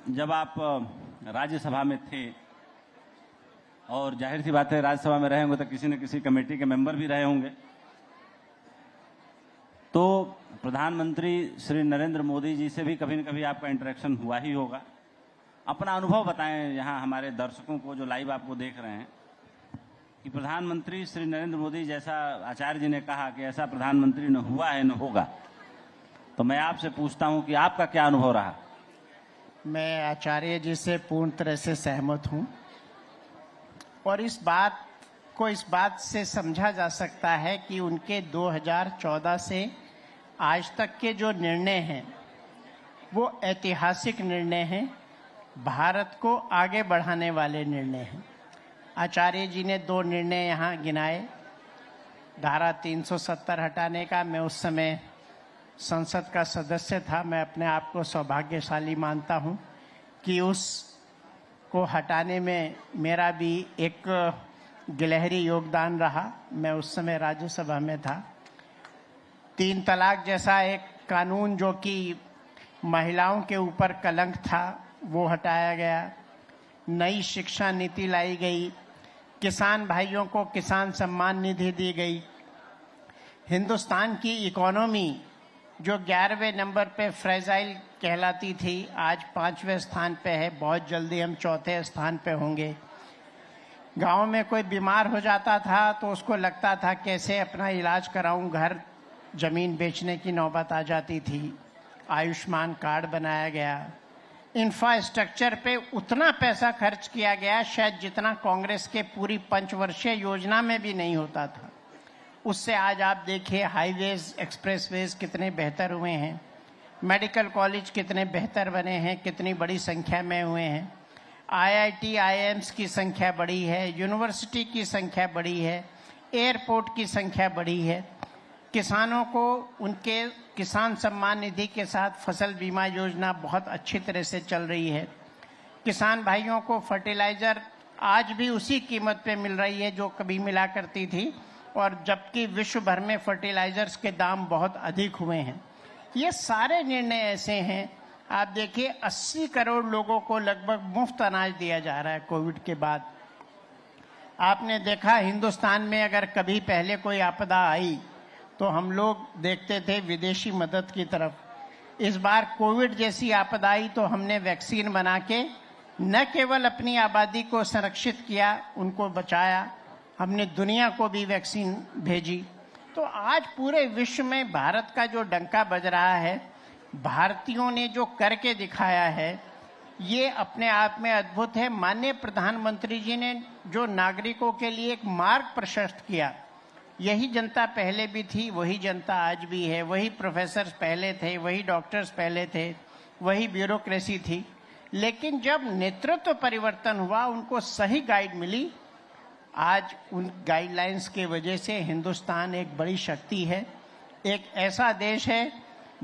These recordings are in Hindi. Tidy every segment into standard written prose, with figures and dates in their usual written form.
जब आप राज्यसभा में थे और जाहिर सी बात है राज्यसभा में रहे होंगे तो किसी न किसी कमेटी के मेंबर भी रहे होंगे, तो प्रधानमंत्री श्री नरेंद्र मोदी जी से भी कभी न कभी आपका इंटरेक्शन हुआ ही होगा। अपना अनुभव बताएं यहाँ हमारे दर्शकों को जो लाइव आपको देख रहे हैं कि प्रधानमंत्री श्री नरेंद्र मोदी, जैसा आचार्य जी ने कहा कि ऐसा प्रधानमंत्री न हुआ है न होगा, तो मैं आपसे पूछता हूं कि आपका क्या अनुभव रहा? मैं आचार्य जी से पूर्ण तरह से सहमत हूं और इस बात से समझा जा सकता है कि उनके 2014 से आज तक के जो निर्णय हैं वो ऐतिहासिक निर्णय हैं, भारत को आगे बढ़ाने वाले निर्णय हैं। आचार्य जी ने 2 निर्णय यहाँ गिनाए। धारा 370 हटाने का, मैं उस समय संसद का सदस्य था, मैं अपने आप को सौभाग्यशाली मानता हूं कि उसको हटाने में मेरा भी एक गिलहरी योगदान रहा। मैं उस समय राज्यसभा में था। 3 तलाक जैसा एक कानून जो कि महिलाओं के ऊपर कलंक था वो हटाया गया। नई शिक्षा नीति लाई गई। किसान भाइयों को किसान सम्मान निधि दी गई। हिंदुस्तान की इकोनॉमी जो 11वें नंबर पे फ्रेजाइल कहलाती थी, आज 5वें स्थान पे है। बहुत जल्दी हम 4थे स्थान पे होंगे। गांव में कोई बीमार हो जाता था तो उसको लगता था कैसे अपना इलाज कराऊं, घर जमीन बेचने की नौबत आ जाती थी। आयुष्मान कार्ड बनाया गया। इंफ्रास्ट्रक्चर पे उतना पैसा खर्च किया गया शायद जितना कांग्रेस के पूरी 5 वर्षीय योजना में भी नहीं होता था। उससे आज आप देखिए हाईवेज, एक्सप्रेसवेज कितने बेहतर हुए हैं, मेडिकल कॉलेज कितने बेहतर बने हैं, कितनी बड़ी संख्या में हुए हैं। आईआईटी, आईआईएम्स की संख्या बढ़ी है, यूनिवर्सिटी की संख्या बढ़ी है, एयरपोर्ट की संख्या बढ़ी है। किसानों को उनके किसान सम्मान निधि के साथ फसल बीमा योजना बहुत अच्छी तरह से चल रही है। किसान भाइयों को फर्टिलाइजर आज भी उसी कीमत पे मिल रही है जो कभी मिला करती थी, और जबकि विश्व भर में फर्टिलाइजर्स के दाम बहुत अधिक हुए हैं। ये सारे निर्णय ऐसे हैं। आप देखिए 80 करोड़ लोगों को लगभग मुफ्त अनाज दिया जा रहा है कोविड के बाद। आपने देखा हिंदुस्तान में अगर कभी पहले कोई आपदा आई तो हम लोग देखते थे विदेशी मदद की तरफ। इस बार कोविड जैसी आपदा आई तो हमने वैक्सीन बना के न केवल अपनी आबादी को संरक्षित किया, उनको बचाया, हमने दुनिया को भी वैक्सीन भेजी। तो आज पूरे विश्व में भारत का जो डंका बज रहा है, भारतीयों ने जो करके दिखाया है, ये अपने आप में अद्भुत है। माननीय प्रधानमंत्री जी ने जो नागरिकों के लिए एक मार्ग प्रशस्त किया, यही जनता पहले भी थी, वही जनता आज भी है। वही प्रोफेसर पहले थे, वही डॉक्टर्स पहले थे, वही ब्यूरोक्रेसी थी। लेकिन जब नेतृत्व परिवर्तन हुआ, उनको सही गाइड मिली, आज उन गाइडलाइंस के वजह से हिंदुस्तान एक बड़ी शक्ति है। एक ऐसा देश है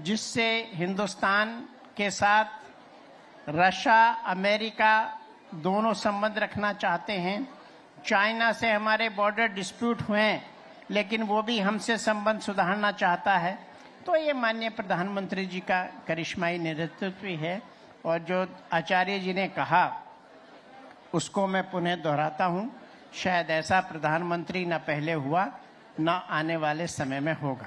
जिससे हिंदुस्तान के साथ रशिया, अमेरिका दोनों संबंध रखना चाहते हैं। चाइना से हमारे बॉर्डर डिस्प्यूट हुए हैं, लेकिन वो भी हमसे संबंध सुधारना चाहता है। तो ये माननीय प्रधानमंत्री जी का करिश्माई नेतृत्व है। और जो आचार्य जी ने कहा उसको मैं पुनः दोहराता हूँ, शायद ऐसा प्रधानमंत्री न पहले हुआ न आने वाले समय में होगा।